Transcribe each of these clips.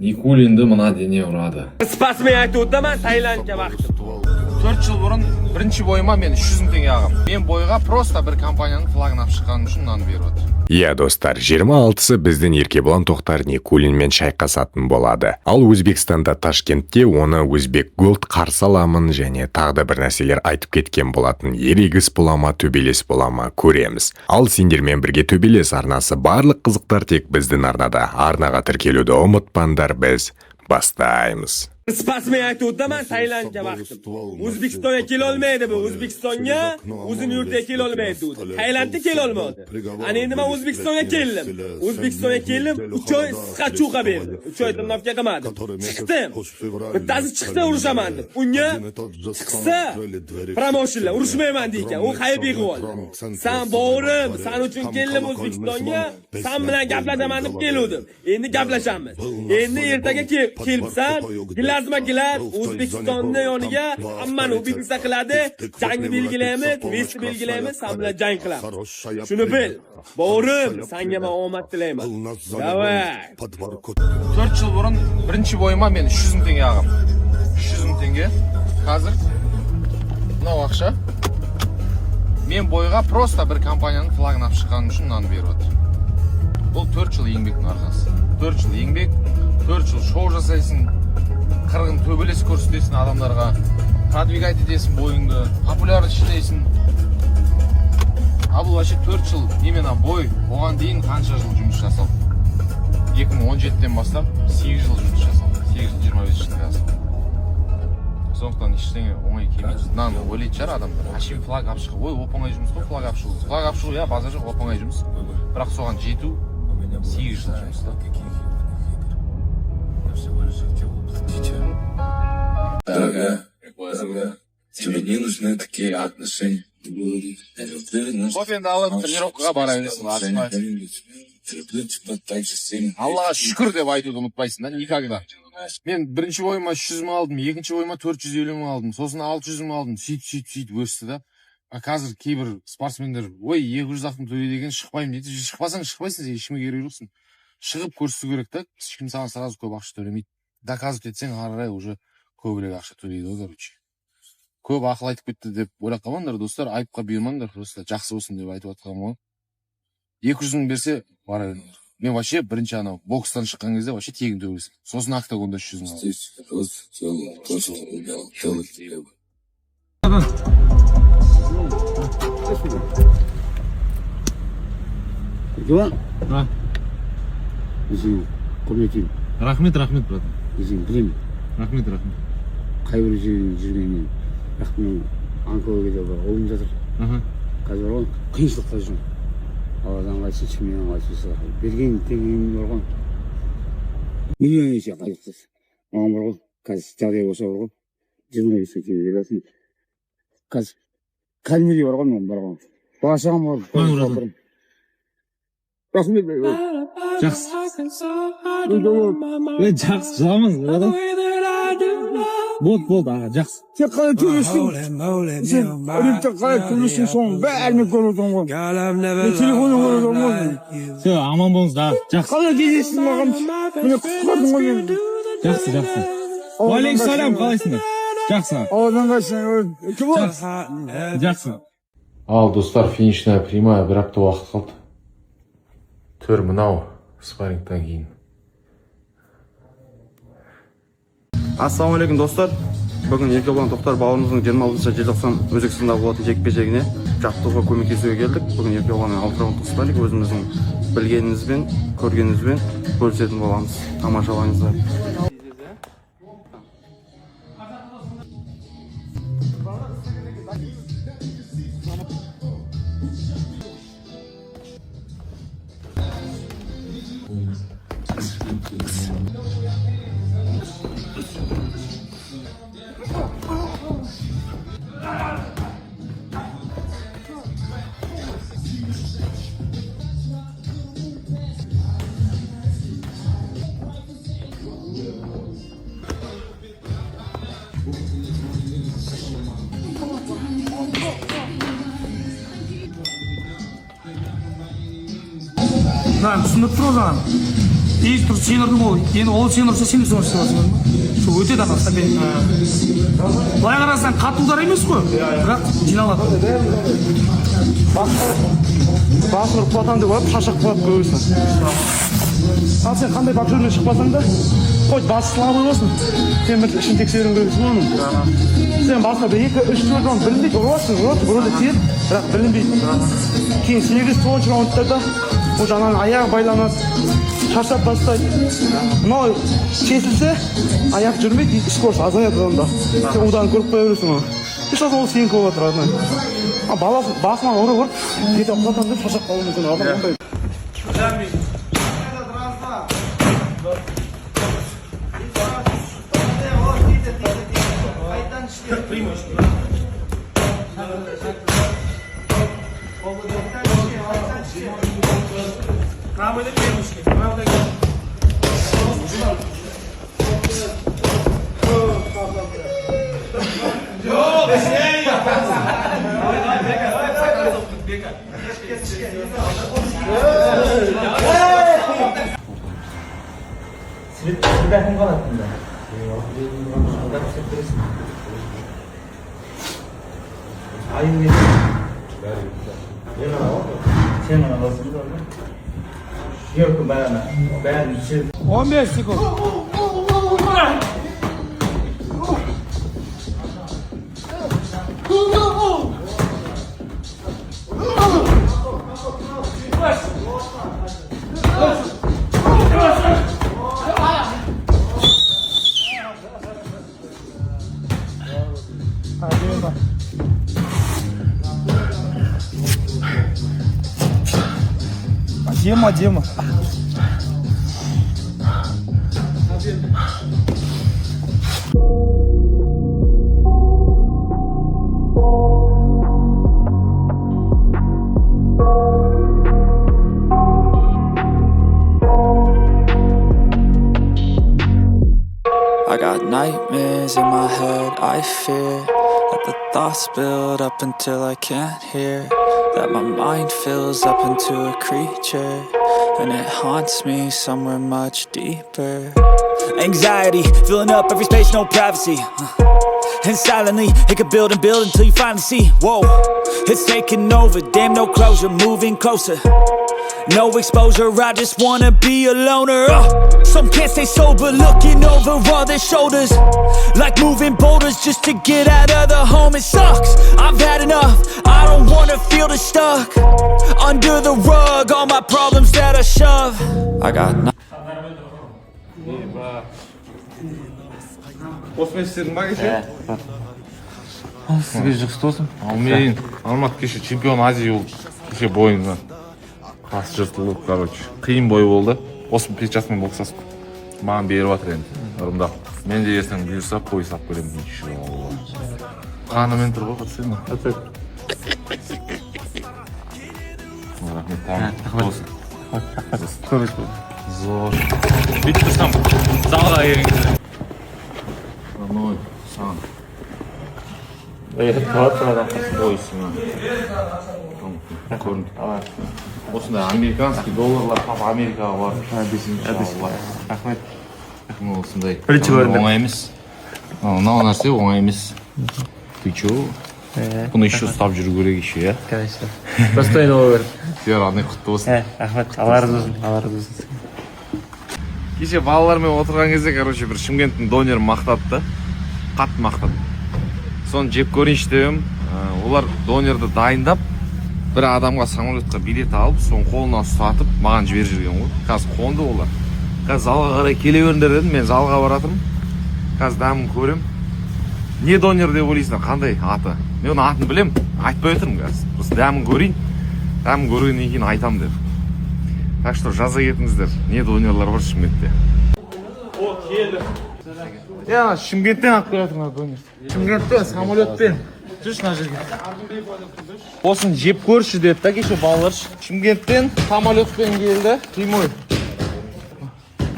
Nikulindi mına dene uradi. Spasmay aytuvdiman Tailandga vaqtim. 4 yıl burun birinchi boyuma men 300 ming tenge algam. Men boyga prosta bir kompaniyaning flagini olib chiqqanim uchun undan beryapti. Иә достар, 26-сы біздің Еркебұлан Тоқтар Никулинмен шайқасатын болады. Ал Өзбекстанда Ташкентте оны Өзбек Голд қарсы аламын және тағы да бір нәрселер айтып кеткен болатын. Ерегіс бола ма, төбелес бола ма көреміз. Ал сендермен бірге төбелес арнасы барлық қызықтар тек біздің арнада. Арнаға тіркелуді ұмытпаңдар, біз бастаймыз. Spasmay aytuvdiman Tailandga vaqtim. O'zbekistonga kelolmaydi bu. O'zbekistonga o'zini yurtiga kelolmaydi. Tailandga kelolmadi. Ana endi men O'zbekistonga keldim. O'zbekistonga kelib 3 oy sihat chuqa berdi. 3 oy tirnoqqa qilmadim. Chiqdim. Bittasi chiqsa urushaman deb. Unga chiqsa promotionlar urushmayman deykan. U qayib yig'ib. Sen borim, sen uchun keldim O'zbekistonga. Sen bilan gaplashaman deb keldim. Endi gaplashamiz. Endi ertaga kelibsan, Gilaz O'zbekistonning yoniga hammani ubikisa qiladi, jangni belgilaymiz, vesti belgilaymiz, sen bilan jang qilamiz. Shuni bil. Borim, senga men omad tilayman. Davay. 4 yıl burun birinchi boyuma men 300 ming tenge algam. 300 ming tenge. Hozir mına vaqsha men boyga prosta bir kompaniyaning flagini olib chiqqanim uchun undan beryapti. Bu 4 yıl еңбектің арқасы. 4 yıl еңбек, 4 yıl шоу жасайсың. Қырғын төбелес көрсетесің адамдарға, продвигать етесің бойыңды, популярность жинайсың. Ал бұл вообще 4 жыл именно бой, оған дейін қанша жыл жұмыс жасалды? 2017-тен бастап 8 жыл жұмыс жасалды. 8 жыл 25 жылдық жасалды. Сондықтан ештеңе оңай келмейді. Мынаны ойлайтын шығар адамдар. Ашим флаг алып шығу, ой оп-оңай жұмыс қой, флаг алып шығу. Флаг алып шығу, иә, базар жоқ, оп-оңай жұмыс. Бірақ соған жету 8 жыл жұмыста. Дорогая, тебе не нужны такие отношения. Кофені алып тренировкаға бара бересің, Аллаға шүкір деп айтуды ұмытпайсың да, никогда. Мен бірінші бойыма 300 мың алдым, екінші бойыма 450 мың алдым, сосын 600 мың алдым, сөйтіп өсті да. Қазір кейбір спортсмендер, ой, 200 ақтым төбе деген шықпайым дейді. Шықпасаң шықпайсың, сен ешкімге керек жоқсың. Шығып көрсету керек та, ешкім саған сразу көп ақша төлемейді. Доказывать етсең, қарай уже көбірек ақша төлейді, короче. Көп ақыл айтып кетті деп ойлап қалмаңдар, достар, айыпқа бұйырмаңдар, просто жақсы болсын деп айтып жатқаным ғой. 200 мың берсе, бара беріңдер. Мен вообще бірінші анау бокстан шыққан кезде вообще тегін төбелесем. Сосын октагонда 300 мың алдым. Рахмет, брат. Білемін. Рахмет. Қай бір жүргеннен. Рахмет, анкологияда бар, ойын жатыр. Қазір ол қиыншылықта жүрмін. Алладан қайсы, шыменен қайсы. Берген тегін бар ғой. Миллион есе қайықсыз. Маған бар ғой, қазір жағдай болса бар ғой. 25 келі бересің. Қазір кәдімгідей бар ғой, мен бар ғой. Бала-шағам бар. Рахмет. Жақсы. Жақсы, жыламыз, братан. Болды, аға, жақсы. Сен қалай төлесің? Сен рингте қалай төлесің соң бәріне көріп отырмын ғой. Мен телефонын көріп отырмын ғой. Все, аман болыңыз, да, жақсы. Қалай кездестің маған? Міне құтқардың ғой енді. Жақсы. Уалейкум салам, қалайсыңдар? Жақсы. Алладан қайсың? Жақсы. Ал достар, финишная прямая, бір апта уақыт қалды. Төр мынау спаррингтан кейін. Ассалаумағалейкум достар. Бүгін Еркебұлан Тоқтар бауырымыздың 26 желтоқсан Өзбекстанда болатын жекпе-жегіне жаттығуға көмектесуге келдік. Бүгін Еркебұланмен 6 раундтық спарринг өзіміздің білгенімізбен, көргенімізбен бөлісетін боламыз. Тамашалаңыздар. Lan, түсініп тұр о zaman. Дейіз тұр, сен ұрдың ол. Енді ол сен ұрса, сен соны істеп сол өте данасы мен. Былай қарасаң қатты удар емес қой, бірақ жиналады. Басын ұрып құлатам деп алып, шашақ құлап көбісін. Ал сен қандай боксермен шықпасаң да, қой басы слабый болсын. Сен бір ішін тексеруің керексің оның. Сен басына 2-3 раунд білінбейді, ұрады тиеді, бірақ білінбейді. Кейін 8-10 раундтарда ол жаңағы аяғы байланады, шаршап бастайды. Мынау кесілсе, аяқ жүрмейді, скорость азаяды онда. Сен одан көріп қоя бересің оны. Сейчас ол сенікі болып отырады. Басынан ұрып, кете құлатам деп шаршап қалуы мүмкін. Адам ондай. Дема. I got nightmares in my head, I fear that the thoughts build up until I can't hear, that my mind fills up into a creature, and it haunts me somewhere much deeper. Anxiety, filling up every space, no privacy. And silently, it could build and build until you finally see, whoa, it's taking over, damn no closure, moving closer. No exposure, I just wanna be a loner. Some can't stay sober, looking over all their shoulders, like moving boulders just to get out of the home. It sucks, I've had enough, I don't wanna feel the stuck under the rug, all my problems that I shove. I got Осымен істедің ба кеше? Сізге жақсы болсын. Ал мен Алмат кеше чемпион Азия болды. Кеше бойында. Қасы жыртылып, короче. Қиын бой болды. Осы печатмен боксасып. Маған беріп жатыр енді. Ұрымдап. Мен де ертең бұйырса бой сап көремін. Иншалла. Қанымен тұр ғой, қатысың ба? Рахмет, тамам. Көбіс болды. Зор. Бүйтіп тұрсам, залға еріңдер. Ой, саған. Ойсың. Көрінді. Осындай американский долларлар тап Америкаға бар. Рахмет. Осындай. Оңай емес. Мынау нәрсе оңай емес. Ты чё? Бұны еще ұстап жүру керек еще, я? Конечно. Достойно болу керек. Радный құтты болсын. Рахмет. Алла разы болсын. Кеше балалармен отырған кезде, короче, бір Шымкенттің донерін мақтады да. Қатты мақтады. Соны жеп көрейінші деп, олар донерді дайындап, бір адамға самолетқа билет алып, соны қолына ұстатып, маған жіберіп жүрген ғой. Қазір қонды олар. Қазір залға қарай келе беріңдер дедім, мен залға баратырмын. Қазір дәмін көрем. Не донер деп ойлайсыңдар, қандай аты? Мен оның атын білем, айтпай отырмын қазір. Просто дәмін көрейін. Дәмін көргеннен кейін айтамын деп. Так что жаза кетіңіздер, не донерлар бар Шымкентте. О, келді. Я Шымкенттен алып келе жатырмын донер. Шымкенттен самолетпен. Жүрші мына жерге. Осын жеп көрші деді да кеше балалар. Шымкенттен самолетпен келді. Прямой.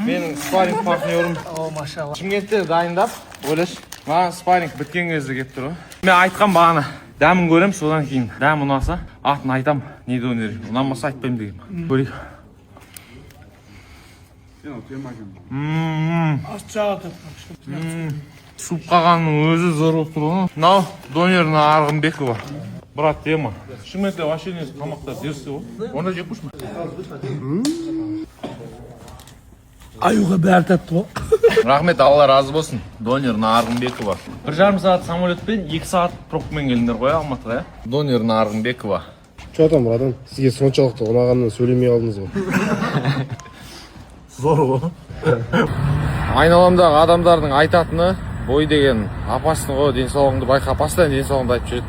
Менің спарринг партнерім. О, машалла. Шымкентте дайындап, ойлаш. Маған спарринг біткен кезде келіп тұр ғой. Мен айтқан бағана дәмін көрем, содан кейін дәм ұнаса, атын айтам, не донер. Ұнамаса айтпаймын деген. Көрейік. Аш жаға тапқан. Суп қалғанның өзі зор болып тұр ғой. Мынау донердің Арғынбекова. Брат, тема. Шымкентте вообще не тамақтар дерсі ғой. Оны жеп қойшы ма? Аюға бәрі тәтті ғой. Рахмет, Алла разы болсын. Донердің Арғынбекова. 1,5 сағат самолетпен 2 сағат пробкамен келдіңдер ғой Алматыға, иә? Донердің Арғынбекова. Че там, братан? Сізге соншалықты ұнағаннан сөйлемей алдыңыз ғой. Зор ғой. Айналамдағы адамдардың айтатыны бой деген опасны ғой, денсаулығыңды байқа, постоянно денсаулығыңды айтып жүреді.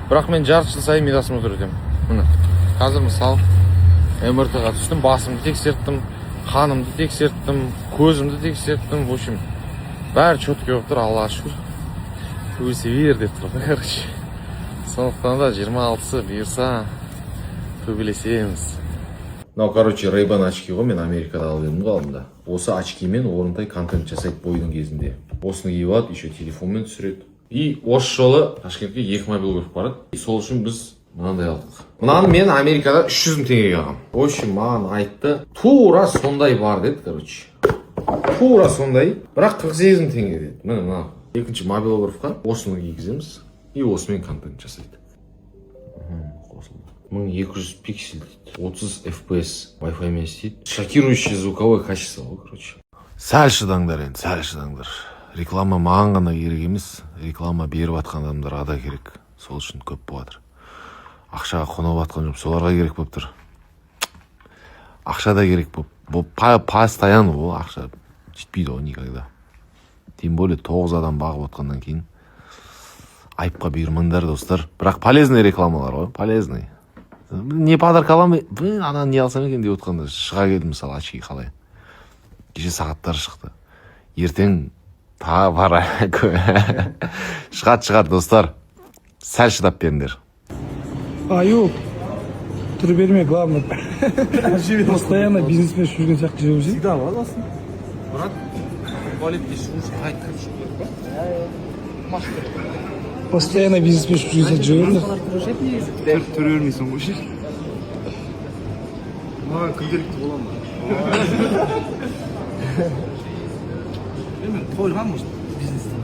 Бірақ мен жарты жыл сайын медосмотр өтемін. Міне, қазір мысалы МРТ-ға түстім, басымды тексерттім, қанымды тексерттім, көзімді тексерттім, в общем, бәрі четкий болып тұр, Аллаға шүкір. Көбесі бер деп тұр, короче. Сондықтан да 26-сы бұйырса төбелесеміз. Мынау, короче, Ray-Ban очки ғой, мен Америкада алып едім ғой алдында. Осы очкимен орынтай контент жасайды бойдың кезінде. Осыны киіп алады, еще телефонмен түсіреді. И осы жолы Ташкентке 2 мобил көріп барады. И сол үшін біз мынандай алдық. Мынаны мен Америкада 300 000 теңгеге алғам. В общем, маған айтты, тура сондай бар деді, короче. Тура сондай, бірақ 48 000 теңге деді. Міне мынау. Екінші мобилографқа осыны кигіземіз. И осымен контент жасайды. 1200 пиксель дейді. 30 FPS Wi-Fi мен істейді. Шокирующее звуковое качество ғой, короче. Сәл шыдаңдар енді, сәл шыдаңдар. Реклама маған ғана керек емес, реклама беріп атқан адамдарға да керек. Сол үшін көп болатыр. Ақшаға қонып атқан жоқ, соларға керек болып тұр. Ақша да керек болып, постоянно ол ақша жетпейді ғой никогда. Тем более 9 адам бағып отқаннан кейін айыпқа бұйырмаңдар, достар. Бірақ полезный рекламалар ғой, полезный. Не подарка аламын, ананы не алсам екен деп отқанда шыға келдім, мысалы, очки қалай. Кеше сағаттар шықты. Ертең тағы бар. Шығат, достар. Сәл шыдап беріңдер. Аю, тұр берме, главное. Постоянно бизнеспен жүрген сияқты жүріп жүрсің. Всегда аласың. Брат, туалетке шығушы қайтқан шығып ба? Постоянно бизнеспен жүрген сияқты жүріп Түре бермейсің ғой. Маған күнделікті бола ма? Мен тойған может бизнестен.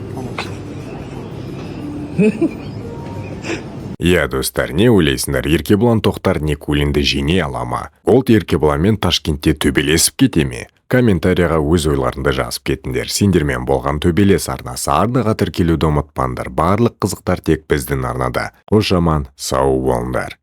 Иә, достар, не ойлайсыңдар, Еркебұлан Тоқтар Никулинді жеңе ала ма? Ол Еркебұланмен Ташкентте төбелесіп кете ме? Комментарияға өз ойларыңды жазып кетіңдер. Сендермен болған төбелес арнасы, арнаға тіркелуді ұмытпаңдар. Барлық қызықтар тек біздің арнада. Қош аман, сау болыңдар.